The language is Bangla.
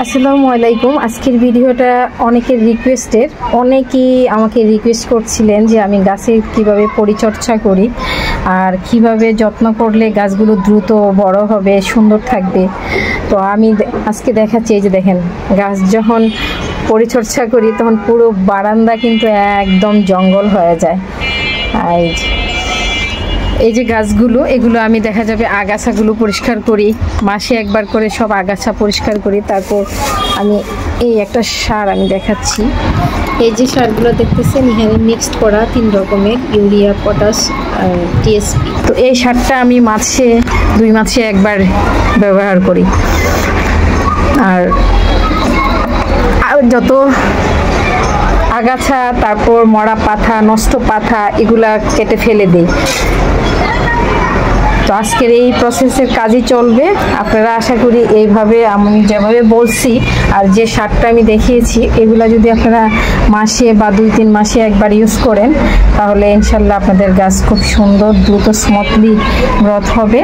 আসসালামু আলাইকুম। আজকের ভিডিওটা অনেকের রিকোয়েস্টের, অনেকেই আমাকে রিকোয়েস্ট করছিলেন যে আমি গাছের কিভাবে পরিচর্যা করি আর কিভাবে যত্ন করলে গাছগুলো দ্রুত বড় হবে, সুন্দর থাকবে। তো আমি আজকে দেখাচ্ছি। এই যে দেখেন, গাছ যখন পরিচর্যা করি তখন পুরো বারান্দা কিন্তু একদম জঙ্গল হয়ে যায়। আর এই যে গাছগুলো, এগুলো আমি দেখা যাবে আগাছাগুলো পরিষ্কার করি, মাসে একবার করে সব আগাছা পরিষ্কার করি। তারপর আমি এই একটা সার আমি দেখাচ্ছি। এই যে সারগুলো দেখতেছেন এখানে মিক্সড করা 3 রকমের, ইউরিয়া, পটাশ আর টিএসপি। তো এই সারটা আমি মাসে 2 মাসে একবার ব্যবহার করি। আর যত আগাছা, তারপর মরা পাতা, নষ্ট পাতা, এগুলা কেটে ফেলে দেই। তো আজকের এই প্রসেসের কাজই চলবে। আপনারা আশা করি এইভাবে আমি যেভাবে বলছি আর যে সারটা আমি দেখিয়েছি, এগুলা যদি আপনারা মাসে বা 2-3 মাসে একবার ইউজ করেন তাহলে ইনশাল্লাহ আপনাদের গাছ খুব সুন্দর, দ্রুত, স্মুথলি গ্রোথ হবে।